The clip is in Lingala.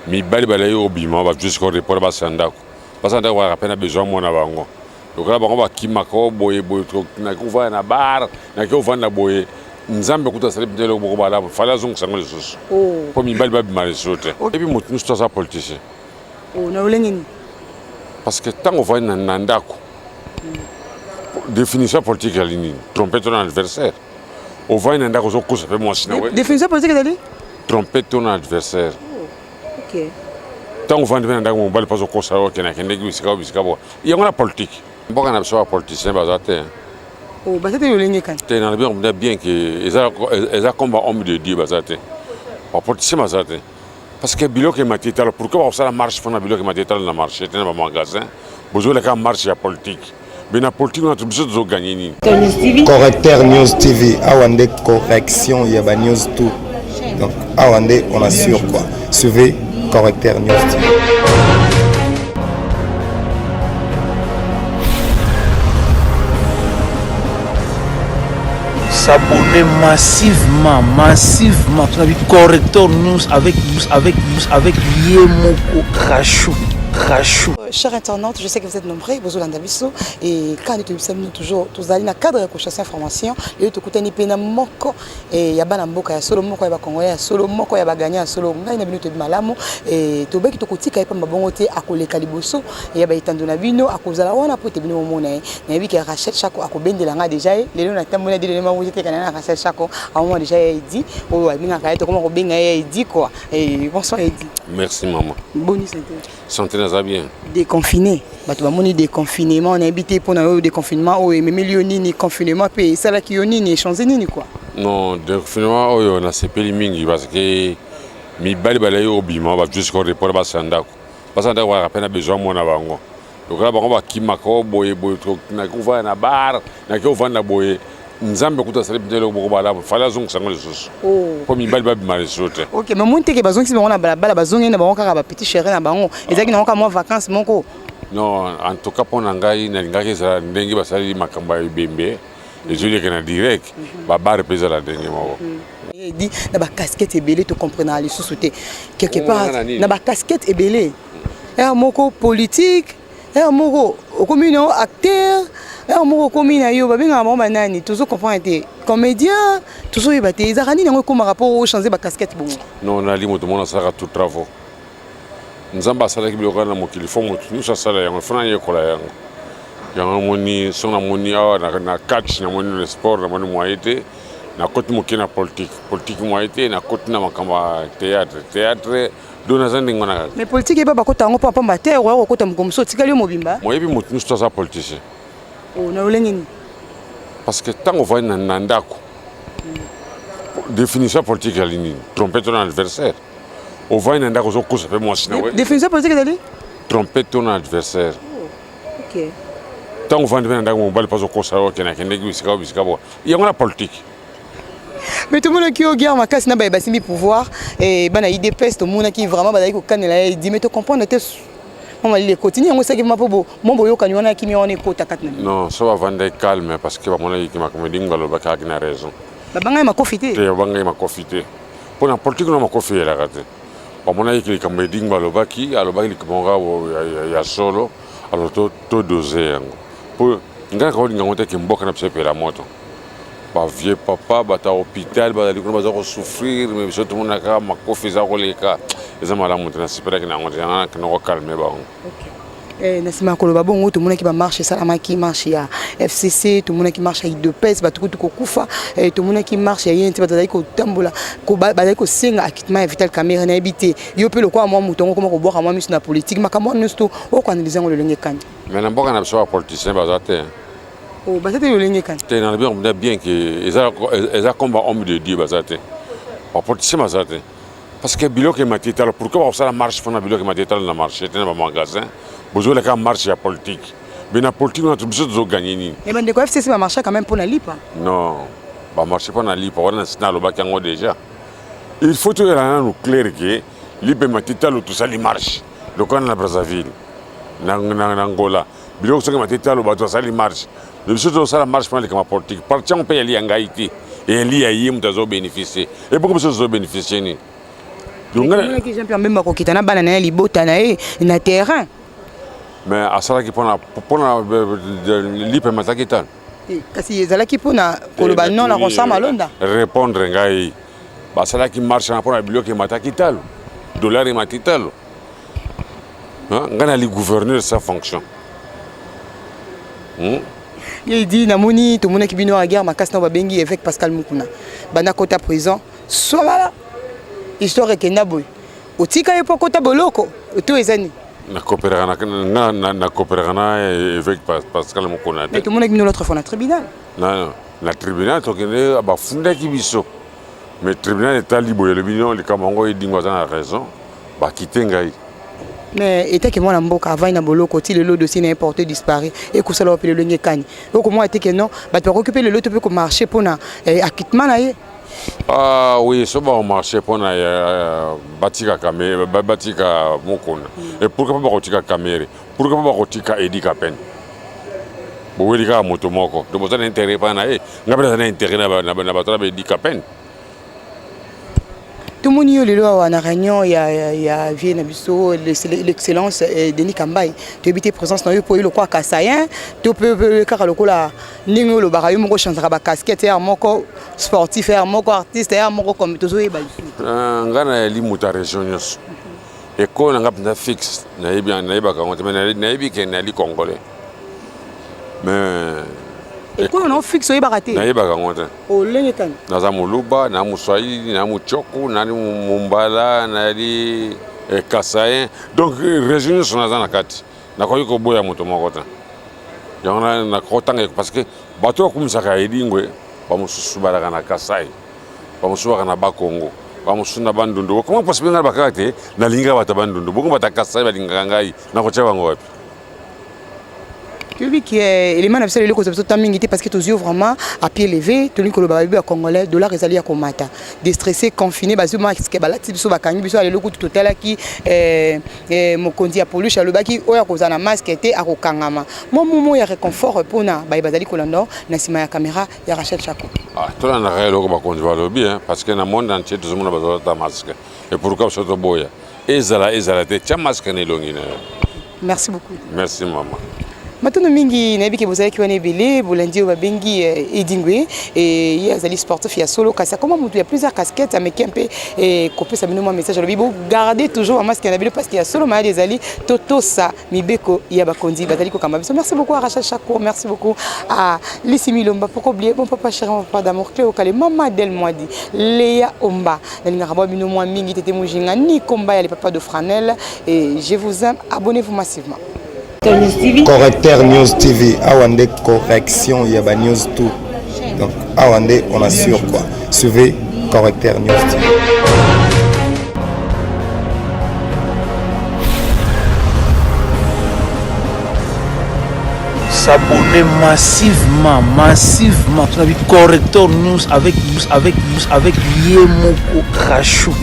mi bali balayi obima ba jusqu'au report ba sandako ba peine besoin mona bango donc là bango ba kimako boye na kuva na bar na ko vanda boye nzambe kuta sale bitelo boko bala fala zongo sango les sos po mi bali ba bimale sote et puis mutu sto sa politicien na ulengeni parce que tant on va na ndako définition politique à ligne tromper ton adversaire on va na ndako zo ko ça fait moi sinon définition politique dali tromper ton adversaire. OK. Tant on va na ndako on bali pas zo ko ça o kena kende bisika bo il y a la politique mboka na so politicien bazate bazate ulenge kan te na bien que eza combat homme de Dieu bazate pas politicien bazate parce que bilo que matita pourquoi ça la marche fona bilo que matita na marché te na magasin besoin la marche ya politique mais la politique notre besoin de gagner ni Correcteur News TV awande correction ya ba news tout donc awande on assure quoi suivez Correcteur News TV. S'abonner massivement Correcteur News avec Yemoko Krachou. Chers internautes, je sais que vous êtes nombreux, vous êtes dans et quand nous sommes toujours tous allés dans le cadre de chercher information, et tout côté ni pena moko et ya bana mboka ya solo moko ya Congo ya solo moko ya baganya solo ngai na bino to malamu et to beki to kotika epa mabongo te akoleka liboso ya ba itando na bino akozala wana pote bino mona na yebi ke Rachel Chako akobendela nga déjà lelo na tamona de lema vous êtes kana na Rachel Chako à moment déjà dit o abinga ka to comment kobenga ya dit quoi et bonsoir Eddy. Merci maman. Bonne santé. Santé na bien. Déconfiné. Bato bamoni déconfinement, on a habité pour le déconfinement, oh mais millionini confinement puis ça là qui yonini changer nini quoi. Non, déconfinement on a sepeli mingi parce que mi bali balayi obima ba jusqu'au report ba sandako. Ba sandako ba peine besoin mona bango. Donc là bango ba kimako boye na kuva na bar na ko vanda boye nzambe kuta sale bitelo boko bala fala zongo sango les sos po mi bali ba bimale sote. OK, mais monte ke bazongi si bango na bala bazongi na bango kaka ba petit chéri na bango ezaki na ka mo vacances moko. Non, en tout cas pour ngai na ngaki za ndenge basali makamba ibembe et je dis que na direct ba bar pesa la ndenge moko. Il dit na ba casquette ebele to comprendre les sous-souté quelque part na ba casquette ebele moko politique moko commune acteur moko commune yo babenga mama nani toujours comprendre comédien toujours yebate ezakani nango comme rapport au changer ba casquette bon. Non, na limo tout monde ça tout travaux. Nzamba sala ki biloko na mokili fo motu nous ça sala yango fana yekola yango yango moni sona moni awa na catch na moni le sport na moni moité na côté mokili na politique moité na côté na makamba théâtre dona zandi ngona. Mais politique eba bakota ngo papa mater wa kota mkomso tikali mobimba moyebi motu nous ça politicien na ulengeni parce que tant on va na ndako définition politique à ligne tromper ton adversaire. On va na ndako zo ko ça fait moi sinon définition politique dali tromper ton adversaire. OK. Tant on va na ndako on bali pas zo ko ça o kena kende bisika bo il y a la politique. Mais tout le monde qui a guerre ma casse na ba basimi pouvoir et bana IDPS tout le monde qui vraiment ba ko kanela dit mais tu comprends te on va continuer on sait que ma pobo mon boyo kanyona qui mi on est kota katna. Non, ça va vendre calme parce que mon avis qui m'a comme dingalo ba ka na raison. Ba banga ma profiter. Te banga ma profiter. Pour la politique on ma profiter la raté. Ba mon avis qui comme dingalo ba ki aloba ki monga ya solo alors to doser yango. Pour ngaka ko dinga ngote ki mboka na psepe la moto. Ba vieux papa ba ta hôpital ba dali ko ba zo souffrir mais surtout mon aka ma kofiza ko leka. Eza mala mutana sipera ki na ngote na ko calmer ba. OK. Nasima koloba bongo tout le monde qui va marcher salama qui marche ya FCC tout le monde qui marche avec deux pèses ba tout kufa tout le monde qui marche ya yente ba dali ko tambola ko ba dali ko singa akitement vital caméra na habité yo pe le quoi moi mutongo comment ko boka moi misu na politique makamo nesto o ko analyser ngo le lenge kan mais na mboka na so politicien bazate bazate le lenge kan te na bien que eza combat homme de Dieu bazate pas politicien bazate parce que bilo que matita pourquoi ça la marche fona bilo que matita na marché te na magasin besoin la marche ya politique mais la politique notre besoin de gagner ni et ben de quoi FCC va marcher quand même pour la lipa non va marcher pour la lipa on a signal au bac yango déjà il faut que la nous clair que lipa matita tout ça li marche le camp na Brazzaville na Angola bilo que matita lo bato ça li marche le besoin de ça la marche pour la politique parti on paye ali en Haïti et ali ayi mutazo bénéficier et beaucoup besoin de bénéficier ni donc qui j'aime même ma coquita na banana libota na na terrain mais asala ki pona lipe matakita kasi ezalaki mpona koloba non na konsa malonda répondre ngai basalaki marche na mpona biloko emataki talo dollar emati talo ngai nali gouverneur sa fonction il dit namoni tomonaki bino ya guerre makasi na babengi évêque Pascal Mukuna banda kota prison sobala histoire ekenda boye otika ye po kota boloko oto ezani na coopérer na évêque Pascal Mukuna mais tomonaki bino l'autre fois na tribunal na tribunal tokende bafundaki biso mais tribunal etali boye le bino likambo yango edingwa aza na raison bakite ngai mais eteke mwana mboka avai na boloko ti lelo dossier na importé disparu ekusala wapi lelo ngekani okomwa eteke non bato bakokipe lelo to mpe komarché mpona acquittement na ye ah oui so bakomarché mpona batika Mukuna et pourquoi pas bakotika Kamere pourquoi pas bakotika Edi Kapene boweli kaka moto moko to boza na intérêt mpa na ye ngai mpe naza na intérêt na bato na baEdi Kapene tout le monde y a une réunion, il y a l'excellence Denis Kambaye. Tu habites présence dans le pays, le quoi Kassayen, tu peux car le coup là, ningo le barayo mon chance à casquette, mon sportif, mon artiste, mon comme tout ça. Ngana li muta région nyos. Et quand on a bien fixe, naïbi quand on naïbi qui est congolais. Mais et quand on fixe au baraté. Naïba quand on l'engetan. Naza muluba, na muswahili, na muchoku, na mumbala, na li Kassayen. Donc région sont dans la carte. Na koyi ko boya moto mokota. Yona na kotanga parce que bato kumsaka edingwe ba mususu balaka na Kasai. Ba mususu na Bakongo. Ba mususu na Bandundu. Comment possible nga bakate na linga bata Bandundu. Boko bata Kasai balinga ngai na kocha bango wapi. Celui qui est élément absolu le concept tamingité parce que tous yeux vraiment à pied levé tenu que le baby à congolais dollar ezali ya komata déstressé confiné bazo max ke balati biso bakangi biso ale lokutu total ki mokondi ya police le baki oya kozana masque était à kokangama momo ya réconfort pona ba bazali kolanda na sima ya caméra ya Rachel Chako ah tola na réelo ko bakondi va lobi parce que na monde entier tout le monde bazala ta masque et pourquoi ça to boya ezala te cha masque ne longina merci beaucoup merci maman. Maintenant mingi na biki bozali kiwane belé bolandi babengi edingwe et il y a des sportifs il y a solo kasa comment il y a plusieurs casquettes mais qui un peu copier ça nous un message le bibo garder toujours un masque na bilo parce qu'il y a solo ma des ali toto sa mibeko ya bakondi bazali ko kamba merci beaucoup à Rachel Chako merci beaucoup à Lisi Milomba pourquoi oublier mon papa chéri mon papa d'amour Cléo Kale maman Del Moadi Léa Omba na ngaba bino moi mingi tete mujinga ni komba ya les papas de Franel et je vous aime abonnez-vous massivement. Correcteur News TV, Awande correction, il y a News tout. Donc Awande, on assure quoi. Suivez Correcteur News TV. S'abonner massivement. Tu as vu Correcteur News avec Yemoko Rachou.